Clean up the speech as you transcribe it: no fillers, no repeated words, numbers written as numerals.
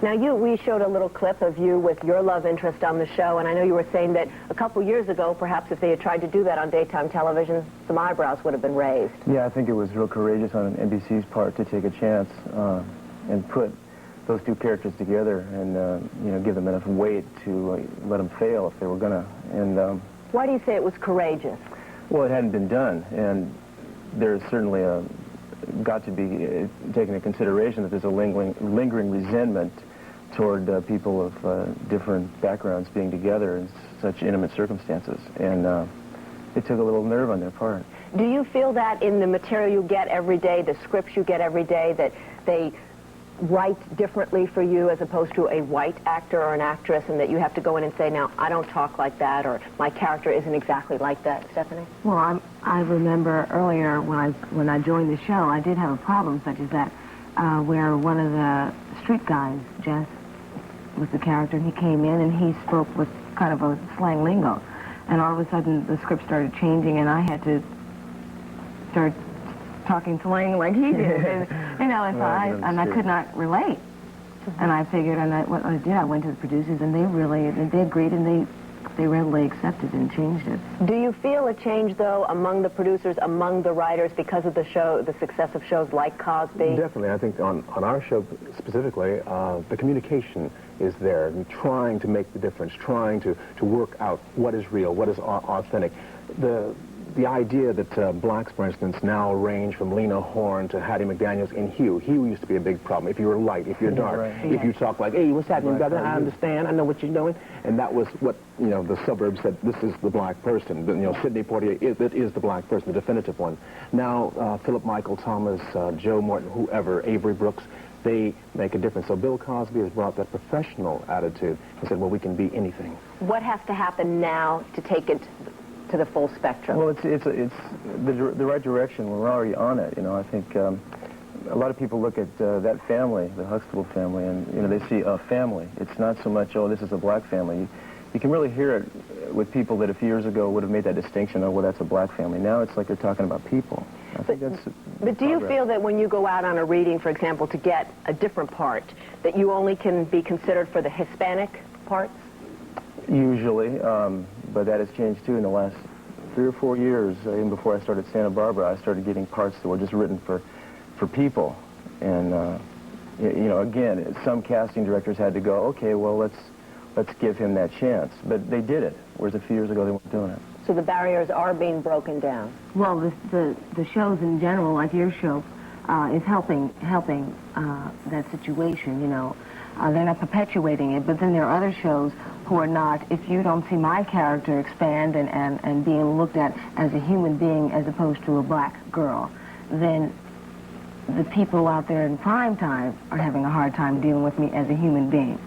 Now, we showed a little clip of you with your love interest on the show, and I know you were saying that a couple years ago, perhaps if they had tried to do that on daytime television, some eyebrows would have been raised. Yeah, I think it was real courageous on NBC's part to take a chance and put those two characters together and, you know, give them enough weight to let them fail if they were gonna. And why do you say it was courageous? Well, it hadn't been done, and there's certainly got to be taken into consideration that there's a lingering resentment toward people of different backgrounds being together in such intimate circumstances, and it took a little nerve on their part. Do you feel that in the material you get every day, the scripts you get every day, that they write differently for you as opposed to a white actor or an actress, and that you have to go in and say, now, I don't talk like that, or my character isn't exactly like that, Stephanie? Well, I remember earlier when I joined the show, I did have a problem such as that, where one of the street guys, Jess, was the character, and he came in and he spoke with kind of a slang lingo. And all of a sudden, the script started changing, and I had to start talking slang like he did. And, you know, and I could not relate. And I figured, and what I did, I went to the producers, and they agreed, and they readily accepted and changed it. Do you feel a change, though, among the producers, among the writers, because of the show, the success of shows like Cosby? Definitely. I think on our show specifically, the communication is there, and trying to make the difference, trying to work out what is real, what is authentic. The idea that blacks, for instance, now range from Lena Horne to Hattie McDaniels in hue. Hue used to be a big problem. If you were light, if you're dark, right. If you talk like, hey, what's happening, brother? I understand. I know what you're doing. And that was what, you know, the suburbs said, this is the black person. You know, Sidney Poitier, it is the black person, the definitive one. Now, Philip Michael Thomas, Joe Morton, whoever, Avery Brooks, they make a difference. So Bill Cosby has brought that professional attitude and said, well, we can be anything. What has to happen now to take it to the full spectrum? Well, it's the right direction. We're already on it. You know, I think a lot of people look at that family, the Huxtable family, and you know they see a family. It's not so much, oh, this is a black family. You can really hear it with people that a few years ago would have made that distinction. Oh, well, that's a black family. Now it's like they're talking about people. I think that's. But do you feel that when you go out on a reading, for example, to get a different part, that you only can be considered for the Hispanic parts? Usually, but that has changed too in the last 3 or 4 years. Even before I started Santa Barbara, I started getting parts that were just written for people. And you know, again, some casting directors had to go, okay, well, let's give him that chance. But they did it, whereas a few years ago they weren't doing it. So the barriers are being broken down. Well, the shows in general, like your show, is helping that situation. You know, they're not perpetuating it, but then there are other shows who are not. If you don't see my character expand and being looked at as a human being as opposed to a black girl, then the people out there in prime time are having a hard time dealing with me as a human being.